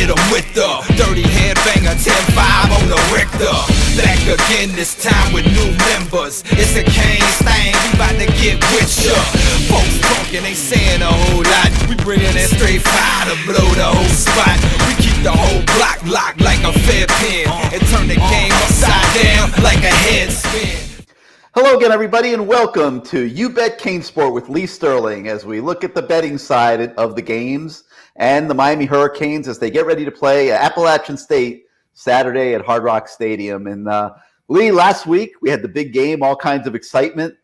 hit them with the dirty headbanger 10-5 on the Richter. Back again this time with new members. It's a Canes thing, we bout to get with ya. Folks talking, ain't saying a whole lot. We bringing that straight fire to blow the whole spot. We keep the whole block locked like a fair pin and turn the game upside down like a head spin. Hello again, everybody, and welcome to You Bet CaneSport with Lee Sterling as we look at the betting side of the games and the Miami Hurricanes as they get ready to play Appalachian State Saturday at Hard Rock Stadium. And Lee, last week we had the big game, all kinds of excitement,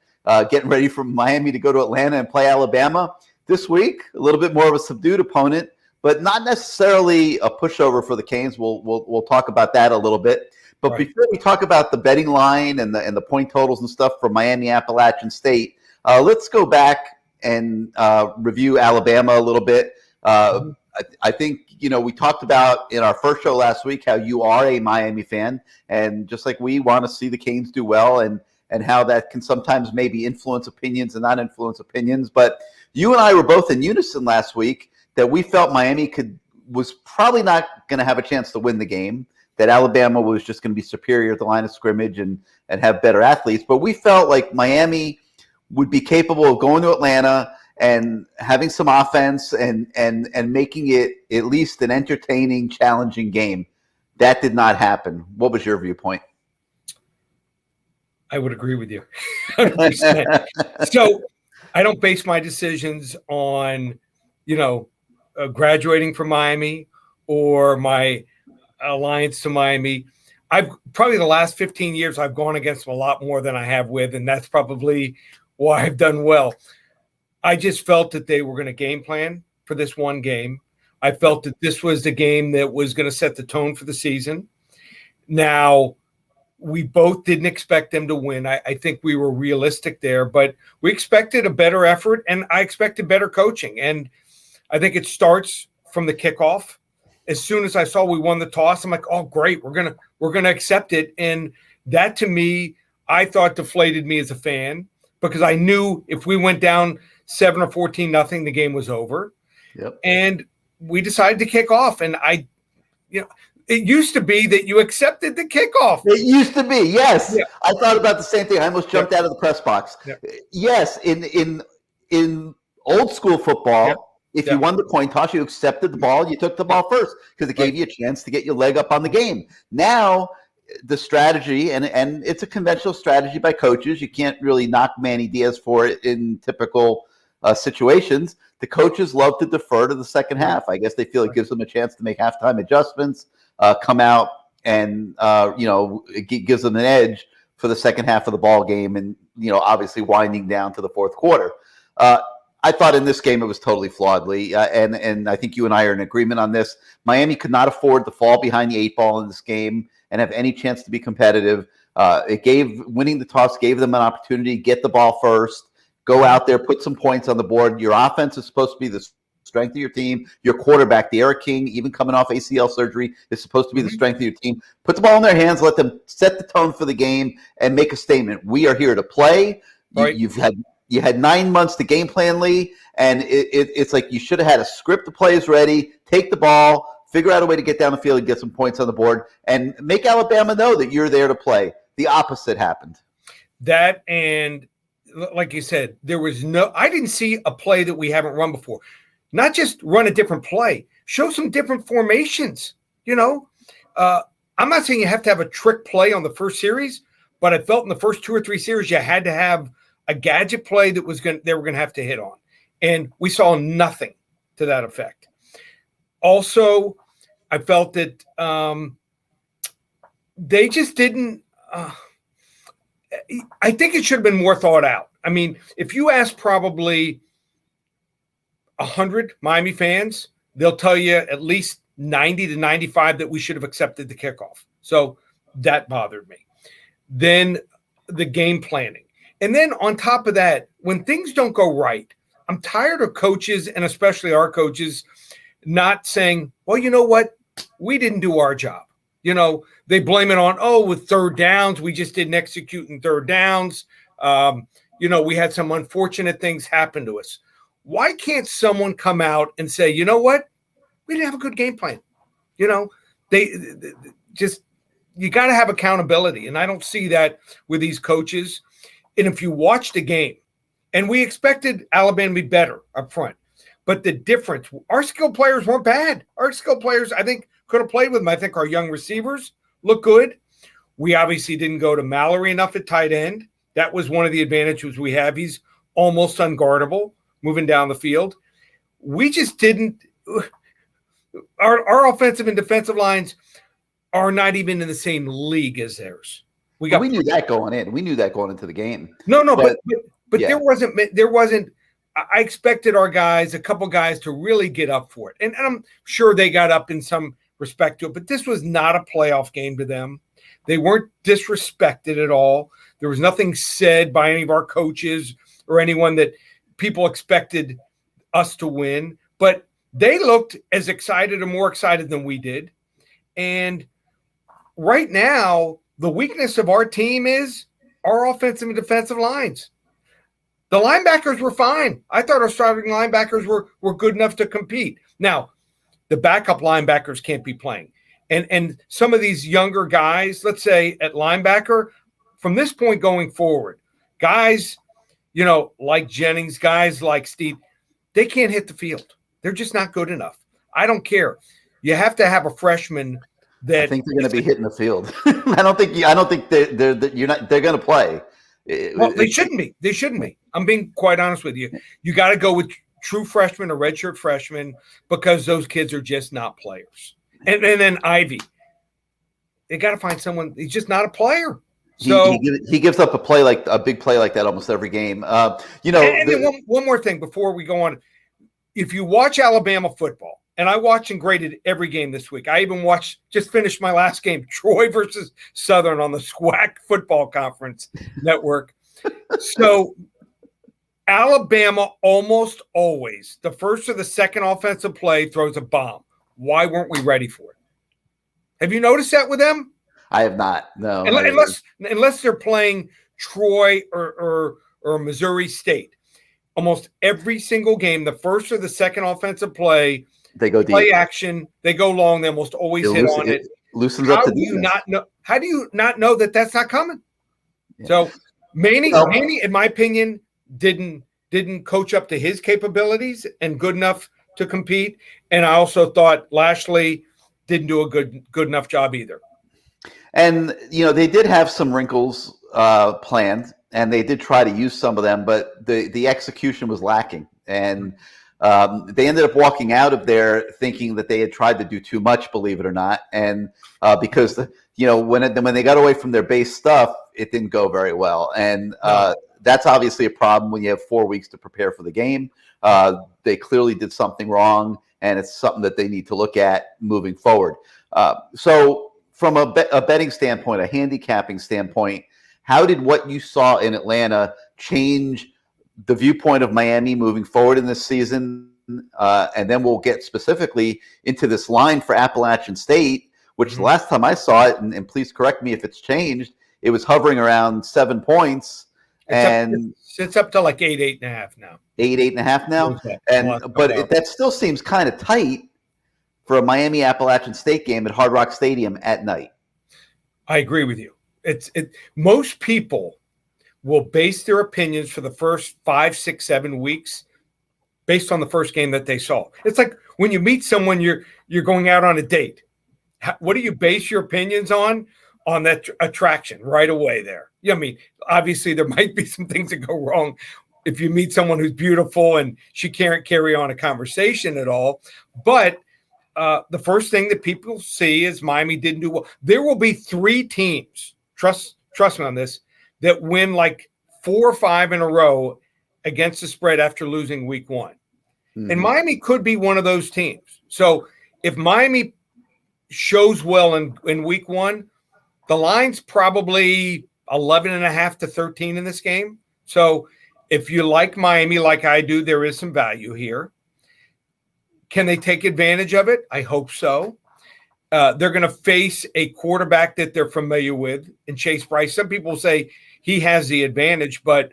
getting ready for Miami to go to Atlanta and play Alabama. This week, a little bit more of a subdued opponent, but not necessarily a pushover for the Canes. We'll talk about that a little bit. But right. Before we talk about the betting line and the point totals and stuff for Miami-Appalachian State, let's go back and review Alabama a little bit. I think, we talked about in our first show last week how you are a Miami fan, and just like we want to see the Canes do well and how that can sometimes maybe influence opinions and not influence opinions. But you and I were both in unison last week that we felt Miami was probably not going to have a chance to win the game, that Alabama was just going to be superior at the line of scrimmage and have better athletes. But we felt like Miami would be capable of going to Atlanta and having some offense and making it at least an entertaining, challenging game. That did not happen. What was your viewpoint? I would agree with you 100%. So I don't base my decisions on, graduating from Miami or my alliance to Miami. I've probably the last 15 years I've gone against them a lot more than I have with, and that's probably why I've done well. I just felt that they were going to game plan for this one game. I felt that this was the game that was going to set the tone for the season. Now, we both didn't expect them to win. I think we were realistic there, but we expected a better effort, and I expected better coaching. And I think it starts from the kickoff. As soon as I saw we won the toss, I'm like, oh, great, we're gonna accept it. And that, to me, I thought deflated me as a fan, because I knew if we went down 7 or 14-0, the game was over. Yep. And we decided to kick off. And it used to be that you accepted the kickoff. It used to be, yes. Yeah. I thought about the same thing. I almost jumped out of the press box. Yep. Yes, in old school football. Yep. If you won the coin toss, you accepted the ball, you took the ball first because it gave you a chance to get your leg up on the game. Now, the strategy, and it's a conventional strategy by coaches. You can't really knock Manny Diaz for it in typical situations. The coaches love to defer to the second half. I guess they feel it gives them a chance to make halftime adjustments, come out, and it gives them an edge for the second half of the ball game, and obviously winding down to the fourth quarter. I thought in this game it was totally flawed, Lee, and I think you and I are in agreement on this. Miami could not afford to fall behind the 8 ball in this game and have any chance to be competitive. Winning the toss gave them an opportunity to get the ball first, go out there, put some points on the board. Your offense is supposed to be the strength of your team. Your quarterback, the Eric King, even coming off ACL surgery, is supposed to be the strength of your team. Put the ball in their hands, let them set the tone for the game, and make a statement. We are here to play. Right. You had 9 months to game plan, Lee, and it's like you should have had a script of plays ready, take the ball, figure out a way to get down the field and get some points on the board, and make Alabama know that you're there to play. The opposite happened. That, and like you said, I didn't see a play that we haven't run before. Not just run a different play, show some different formations. I'm not saying you have to have a trick play on the first series, but I felt in the first 2 or 3 series you had to have a gadget play that they were going to have to hit on. And we saw nothing to that effect. Also, I felt that they just didn't I think it should have been more thought out. I mean, if you ask probably 100 Miami fans, they'll tell you at least 90 to 95 that we should have accepted the kickoff. So that bothered me. Then the game planning. And then on top of that, when things don't go right, I'm tired of coaches, and especially our coaches, not saying, well, you know what? We didn't do our job. They blame it on, with third downs, we just didn't execute in third downs. We had some unfortunate things happen to us. Why can't someone come out and say, you know what? We didn't have a good game plan. You know, they just, you got to have accountability. And I don't see that with these coaches. And if you watch the game, and we expected Alabama to be better up front, but the difference, our skill players weren't bad. Our skill players, I think, could have played with them. I think our young receivers look good. We obviously didn't go to Mallory enough at tight end. That was one of the advantages we have. He's almost unguardable moving down the field. We just didn't – our offensive and defensive lines are not even in the same league as theirs. We knew that going in. We knew that going into the game. No, but yeah. there wasn't – I expected our guys, a couple guys, to really get up for it. And I'm sure they got up in some respect to it, but this was not a playoff game to them. They weren't disrespected at all. There was nothing said by any of our coaches or anyone that people expected us to win. But they looked as excited or more excited than we did. And right now, the weakness of our team is our offensive and defensive lines. The linebackers were fine. I thought our starting linebackers were good enough to compete. Now, the backup linebackers can't be playing. And some of these younger guys, let's say at linebacker, from this point going forward, guys, like Jennings, guys like Steve, they can't hit the field. They're just not good enough. I don't care. You have to have a freshman that I think they're going to be hitting the field. I don't think they're going to play. Well, they shouldn't be. They shouldn't be. I'm being quite honest with you. You got to go with true freshmen or redshirt freshmen because those kids are just not players. And then Ivy, they got to find someone. He's just not a player. So he gives up a big play like that almost every game. And then one more thing before we go on. If you watch Alabama football, and I watch and graded every game this week. I even just finished my last game, Troy versus Southern on the SWAC Football Conference Network. So Alabama almost always, the first or the second offensive play, throws a bomb. Why weren't we ready for it? Have you noticed that with them? I have not. No. Unless they're playing Troy or Missouri State. Almost every single game, the first or the second offensive play, they go deep. Play action. They go long. They almost always hit on it. Loosens up the defense. How do you not know that that's not coming? Yeah. So Manny, in my opinion, didn't coach up to his capabilities and good enough to compete. And I also thought Lashley didn't do a good enough job either. And they did have some wrinkles planned, and they did try to use some of them, but the execution was lacking. And they ended up walking out of there thinking that they had tried to do too much, believe it or not. And because when they got away from their base stuff, it didn't go very well. And that's obviously a problem when you have 4 weeks to prepare for the game. They clearly did something wrong, and it's something that they need to look at moving forward. So from a betting standpoint, a handicapping standpoint, how did what you saw in Atlanta change the viewpoint of Miami moving forward in this season? And then we'll get specifically into this line for Appalachian State, which the last time I saw it, and please correct me if it's changed, it was hovering around 7 points. It's up to like 8.5 now. 8.5 now? But that still seems kind of tight for a Miami-Appalachian State game at Hard Rock Stadium at night. I agree with you. Most people will base their opinions for the first 5, 6, 7 weeks based on the first game that they saw. It's like when you meet someone, you're going out on a date. What do you base your opinions on? On that attraction right away there. Yeah, I mean, obviously there might be some things that go wrong if you meet someone who's beautiful and she can't carry on a conversation at all. But the first thing that people see is Miami didn't do well. There will be 3 teams, trust me on this, that win like 4 or 5 in a row against the spread after losing week 1. Mm-hmm. And Miami could be one of those teams. So if Miami shows well in week 1, the line's probably 11.5 to 13 in this game. So if you like Miami like I do, there is some value here. Can they take advantage of it? I hope so. They're going to face a quarterback that they're familiar with in Chase Bryce. Some people say he has the advantage, but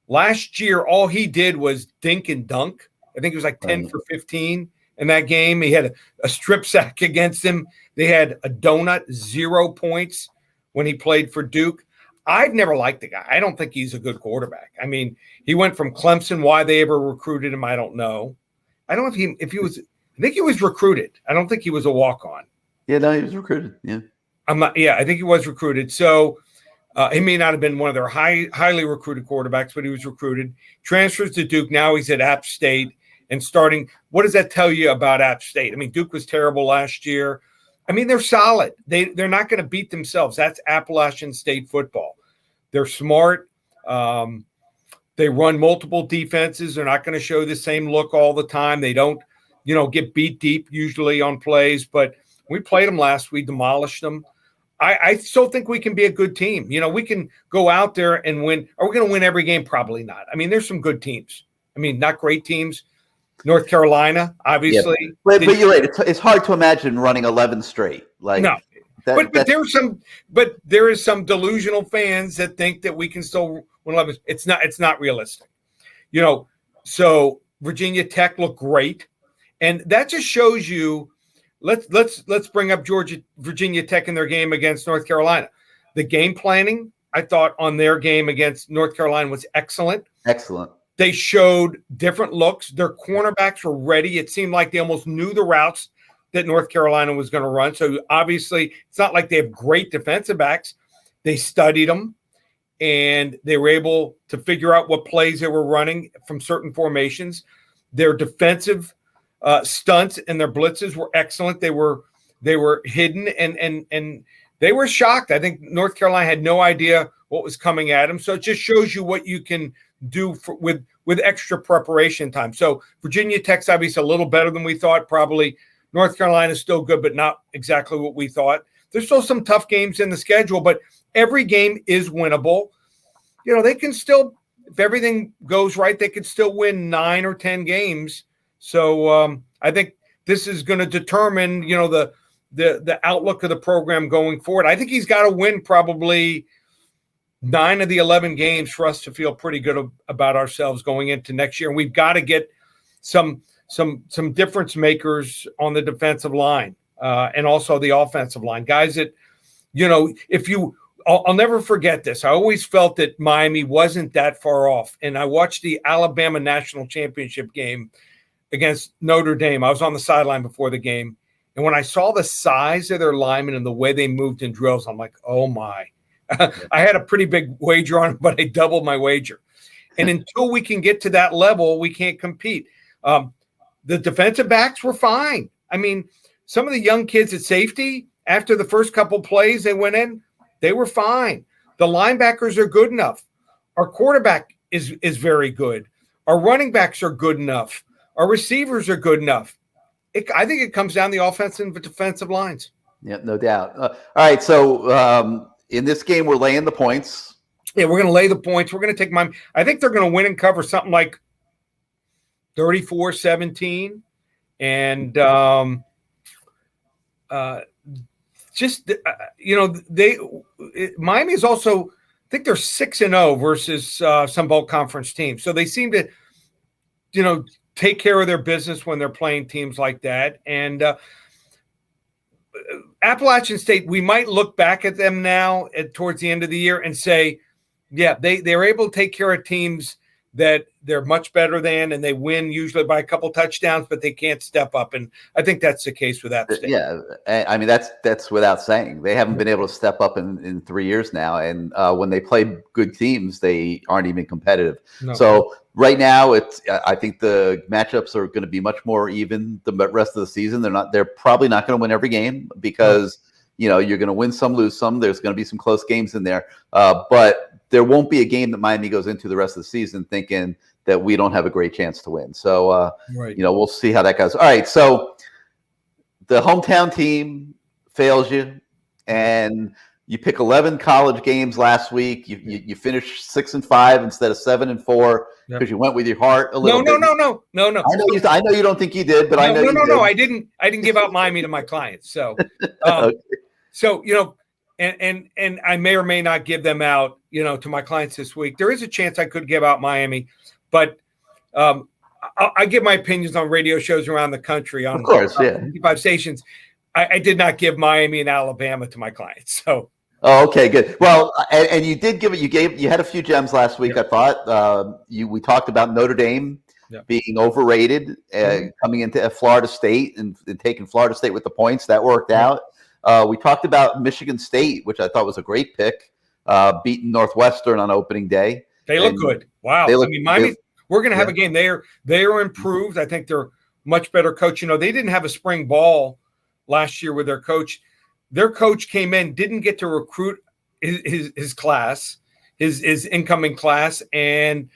last year all he did was dink and dunk. I think it was like 10 for 15 in that game. He had a strip sack against him. They had a donut, 0 points when he played for Duke. I've never liked the guy. I don't think he's a good quarterback. I mean, he went from Clemson. Why they ever recruited him, I don't know. I don't know if he was. I think he was recruited. I don't think he was a walk-on. Yeah, no, he was recruited. Yeah, I'm not. Yeah, I think he was recruited. So he may not have been one of their highly recruited quarterbacks, but he was recruited. Transfers to Duke. Now he's at App State and starting. What does that tell you about App State? I mean, Duke was terrible last year. I mean, they're solid. They're not going to beat themselves. That's Appalachian State football. They're smart. They run multiple defenses. They're not going to show the same look all the time. They don't, get beat deep usually on plays. But we played them last week, demolished them. I still think we can be a good team. We can go out there and win. Are we going to win every game? Probably not. I mean, there's some good teams. I mean, not great teams. North Carolina, obviously. Yeah. But you're right. It's hard to imagine running 11 straight. No. But there is some delusional fans that think that we can still win 11. It's not realistic. So Virginia Tech looked great. And that just shows you, let's bring up Virginia Tech in their game against North Carolina. The game planning, I thought, on their game against North Carolina was excellent. Excellent. They showed different looks. Their cornerbacks were ready. It seemed like they almost knew the routes that North Carolina was going to run. So obviously, it's not like they have great defensive backs. They studied them, and they were able to figure out what plays they were running from certain formations. Their defensive stunts and their blitzes were excellent. They were hidden, and they were shocked. I think North Carolina had no idea what was coming at them. So it just shows you what you can do with extra preparation time. So Virginia Tech's obviously a little better than we thought. Probably North Carolina is still good, but not exactly what we thought. There's still some tough games in the schedule, but every game is winnable. They can still, if everything goes right, they could still win 9 or 10 games. So I think this is going to determine, the outlook of the program going forward. I think he's got to win probably 9 of the 11 games for us to feel pretty good about ourselves going into next year. And we've got to get some difference makers on the defensive line and also the offensive line. Guys that, I'll never forget this. I always felt that Miami wasn't that far off. And I watched the Alabama National Championship game against Notre Dame. I was on the sideline before the game. And when I saw the size of their linemen and the way they moved in drills, I'm like, oh my. I had a pretty big wager on it, but I doubled my wager. And until we can get to that level, we can't compete. The defensive backs were fine. I mean, some of the young kids at safety, after the first couple plays they went in, they were fine. The linebackers are good enough. Our quarterback is very good. Our running backs are good enough. Our receivers are good enough. I think it comes down the offensive and defensive lines. Yeah, no doubt. All right, so in this game, we're laying the points. Yeah, we're going to lay the points. We're going to take Miami. I think they're going to win and cover something like 34-17. And Miami is also, I think they're 6-0 versus some bowl conference teams. So they seem to, take care of their business when they're playing teams like that. And Appalachian State, we might look back at them now towards the end of the year and say, yeah, they're able to take care of teams that they're much better than, and they win usually by a couple touchdowns, but they can't step up. And I think that's the case with App State. Yeah, I mean, that's without saying. They haven't been able to step up in 3 years now. And when they play good teams, they aren't even competitive. No. So right now, I think the matchups are going to be much more even the rest of the season. They're probably not going to win every game because, you're going to win some, lose some. There's going to be some close games in there. But there won't be a game that Miami goes into the rest of the season thinking that we don't have a great chance to win. So, right. We'll see how that goes. All right. So the hometown team fails you, and you pick 11 college games last week. You finished 6-5 instead of 7-4 because you went with your heart a little bit. No. I know you don't think you did, but I know you did. No. I didn't give out Miami to my clients. So, okay. So, and I may or may not give them out, to my clients this week. There is a chance I could give out Miami, but I'll I give my opinions on radio shows around the country on Of course, yeah. 55 stations. I did not give Miami and Alabama to my clients. So. Oh, okay, good. Well, and you did give it. You had a few gems last week. I thought we talked about Notre Dame being overrated, coming into Florida State and taking Florida State with the points. That worked out. We talked about Michigan State, which I thought was a great pick, beating Northwestern on opening day. They look good. Wow. Miami. We're going to have a game. They are improved. I think they're much better coach. They didn't have a spring ball last year with their coach. Their coach came in, didn't get to recruit his class, his incoming class, and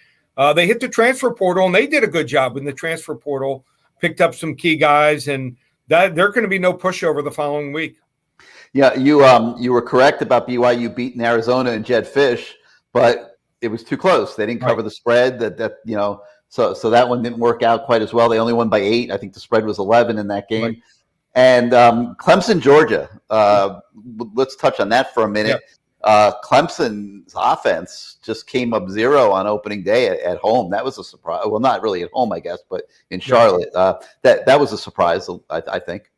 they hit the transfer portal, and they did a good job in the transfer portal, picked up some key guys, and that they're going to be no pushover the following week. Yeah, you were correct about BYU beating Arizona and Jed Fish, but it was too close. They didn't cover the spread. So that one didn't work out quite as well. They only won by 8. I think the spread was 11 in that game. Right. And Clemson, Georgia. Let's touch on that for a minute. Yep. Clemson's offense just came up 0 on opening day at home. That was a surprise. Well, not really at home, I guess, but in Charlotte. That was a surprise, I think.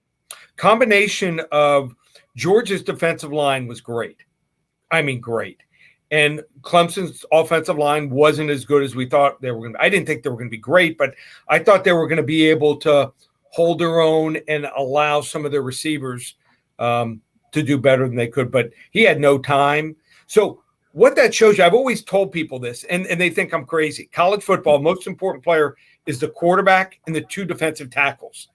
Combination of Georgia's defensive line was great. I mean, great. And Clemson's offensive line wasn't as good as we thought they were going to be. I didn't think they were going to be great, but I thought they were going to be able to hold their own and allow some of their receivers to do better than they could. But he had no time. So what that shows you, I've always told people this, and they think I'm crazy. College football, most important player is the quarterback and the 2 defensive tackles.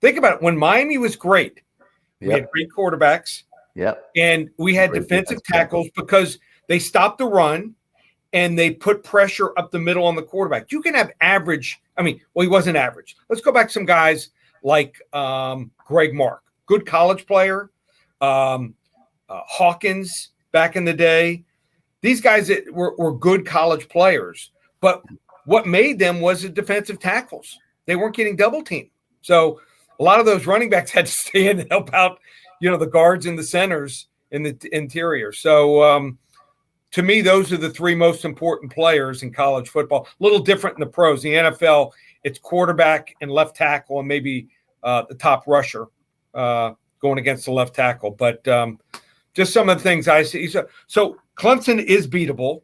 Think about it. When Miami was great, we had great quarterbacks. And we had defensive tackles because they stopped the run and they put pressure up the middle on the quarterback. You can have average. He wasn't average. Let's go back to some guys like Greg Mark, good college player, Hawkins back in the day. These guys that were good college players, but what made them was the defensive tackles. They weren't getting double teamed. So a lot of those running backs had to stay in and help out, the guards and the centers in the interior. So to me, those are the 3 most important players in college football. A little different in the pros. In the NFL, it's quarterback and left tackle and maybe the top rusher going against the left tackle. But just some of the things I see. So Clemson is beatable.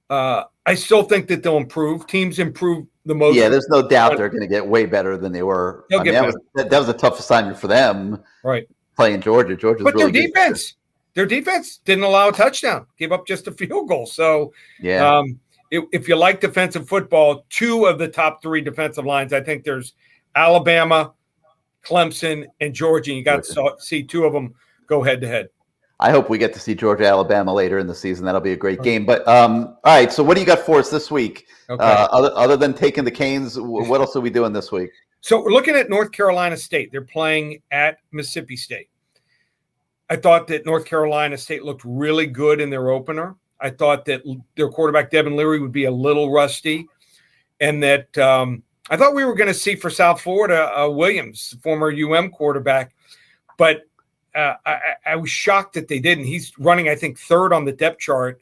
I still think that they'll improve. Teams improve the most. Yeah, there's no doubt they're going to get way better than they were. That was a tough assignment for them. Right. Playing Georgia. Georgia's but really their defense. Their defense didn't allow a touchdown, gave up just a field goal. So, if you like defensive football, 2 of the top 3 defensive lines, I think there's Alabama, Clemson, and Georgia. You got to see 2 of them go head to head. I hope we get to see Georgia, Alabama later in the season. That'll be a great game. But all right, so what do you got for us this week? Okay. Other than taking the Canes, what else are we doing this week? So we're looking at North Carolina State. They're playing at Mississippi State. I thought that North Carolina State looked really good in their opener. I thought that their quarterback, Devin Leary, would be a little rusty. And that I thought we were going to see for South Florida, Williams, former UM quarterback. But I was shocked that they didn't. He's running, I think, 3rd on the depth chart.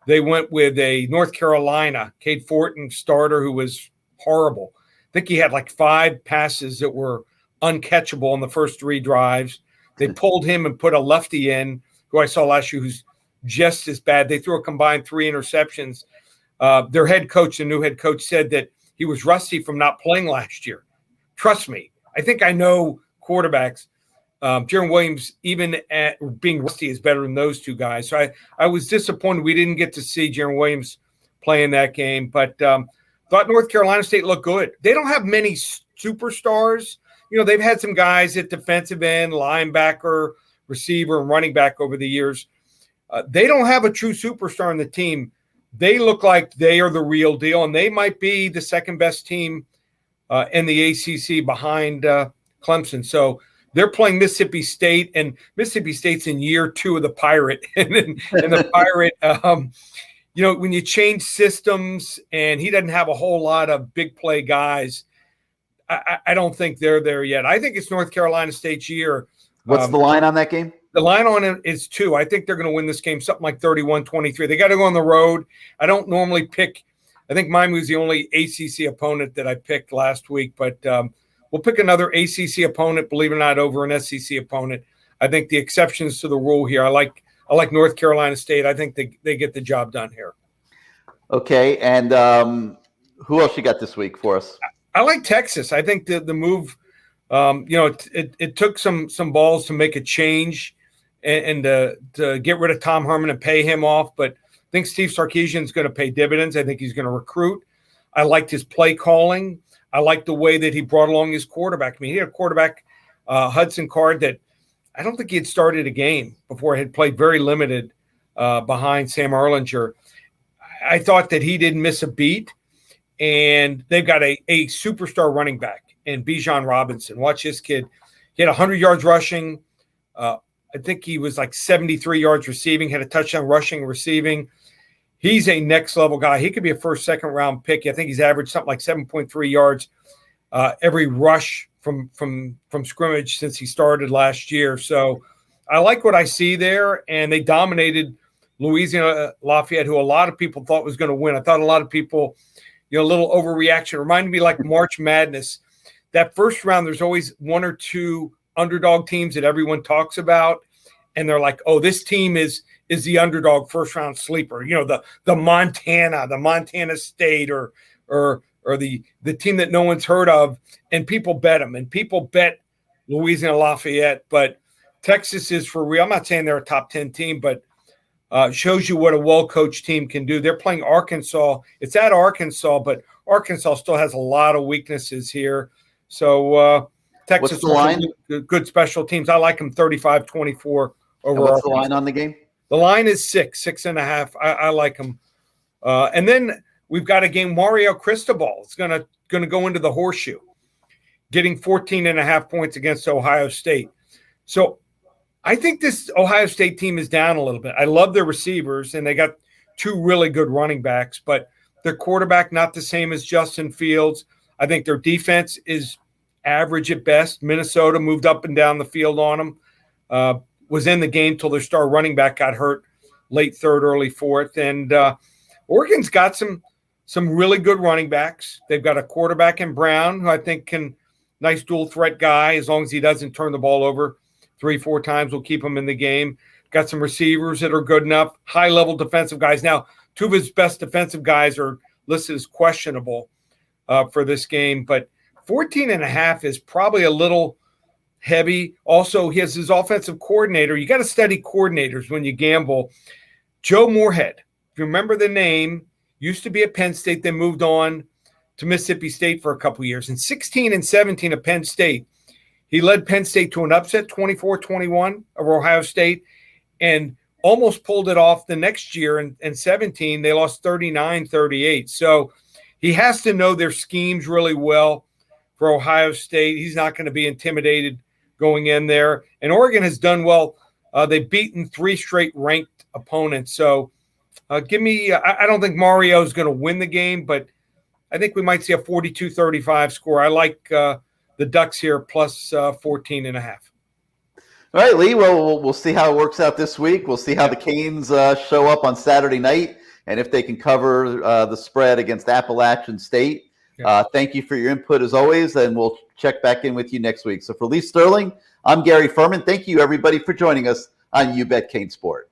They went with a North Carolina, Cade Fortin starter who was horrible. I think he had like 5 passes that were uncatchable in the first 3 drives. They pulled him and put a lefty in, who I saw last year, who's just as bad. They threw a combined 3 interceptions. Their head coach, the new head coach, said that he was rusty from not playing last year. Trust me. I think I know quarterbacks. Jaron Williams, even at being rusty, is better than those 2 guys. So I was disappointed we didn't get to see Jaron Williams play in that game. But thought North Carolina State looked good. They don't have many superstars. They've had some guys at defensive end, linebacker, receiver, and running back over the years. They don't have a true superstar on the team. They look like they are the real deal, and they might be the second best team in the ACC behind Clemson. So they're playing Mississippi State, and Mississippi State's in year 2 of the Pirate. and the Pirate, when you change systems and he doesn't have a whole lot of big play guys, I don't think they're there yet. I think it's North Carolina State's year. What's the line on that game? The line on it is 2. I think they're going to win this game something like 31-23. They got to go on the road. I don't normally pick I think Miami was the only ACC opponent that I picked last week, but we'll pick another ACC opponent, believe it or not, over an SEC opponent. I think the exceptions to the rule here. I like North Carolina State. I think they get the job done here. Okay, and who else you got this week for us? I like Texas. I think the move, it took some balls to make a change and to get rid of Tom Herman and pay him off. But I think Steve Sarkisian is going to pay dividends. I think he's going to recruit. I liked his play calling. I liked the way that he brought along his quarterback. I mean, he had a quarterback, Hudson Card, that I don't think he had started a game before. He had played very limited behind Sam Erlinger. I thought that he didn't miss a beat. And they've got a superstar running back in Bijan Robinson. Watch this kid. He had 100 yards rushing. I think he was like 73 yards receiving, had a touchdown rushing and receiving. He's a next-level guy. He could be a first, second-round pick. I think he's averaged something like 7.3 yards every rush from scrimmage since he started last year. So I like what I see there, and they dominated Louisiana Lafayette, who a lot of people thought was going to win. I thought a lot of people – a little overreaction. Reminded me like March Madness. That first round, there's always one or two underdog teams that everyone talks about, and they're like, "Oh, this team is the underdog first round sleeper." The Montana State, or the team that no one's heard of, and people bet them, and people bet Louisiana Lafayette. But Texas is for real. I'm not saying they're a top 10 team, but shows you what a well-coached team can do. They're playing Arkansas. It's at Arkansas, but Arkansas still has a lot of weaknesses here. So Texas, what's the line? Good special teams. I like them 35-24 over. What's the line on the game? The line is 6.5. I like them. And then we've got a game. Mario Cristobal is going to go into the horseshoe, getting 14.5 points against Ohio State. So I think this Ohio State team is down a little bit. I love their receivers, and they got two really good running backs, but their quarterback not the same as Justin Fields. I think their defense is average at best. Minnesota moved up and down the field on them, was in the game till their star running back got hurt late third, early fourth. And Oregon's got some really good running backs. They've got a quarterback in Brown, who I think nice dual threat guy, as long as he doesn't turn the ball over 3-4 times, will keep him in the game. Got some receivers that are good enough, high-level defensive guys. Now, two of his best defensive guys are listed as questionable for this game, but 14.5 is probably a little heavy. Also, he has his offensive coordinator. You got to study coordinators when you gamble. Joe Moorhead, if you remember the name, used to be at Penn State, then moved on to Mississippi State for a couple years. In 16 and 17 at Penn State, he led Penn State to an upset, 24-21 over Ohio State, and almost pulled it off the next year in 17. They lost 39-38. So he has to know their schemes really well for Ohio State. He's not going to be intimidated going in there. And Oregon has done well. They've beaten 3 straight ranked opponents. So give me I don't think Mario is going to win the game, but I think we might see a 42-35 score. I like the Ducks here plus 14.5. All right, Lee. Well, we'll see how it works out this week. We'll see how the Canes show up on Saturday night, and if they can cover the spread against Appalachian State. Yeah. Thank you for your input as always, and we'll check back in with you next week. So for Lee Sterling, I'm Gary Furman. Thank you, everybody, for joining us on You Bet CaneSport.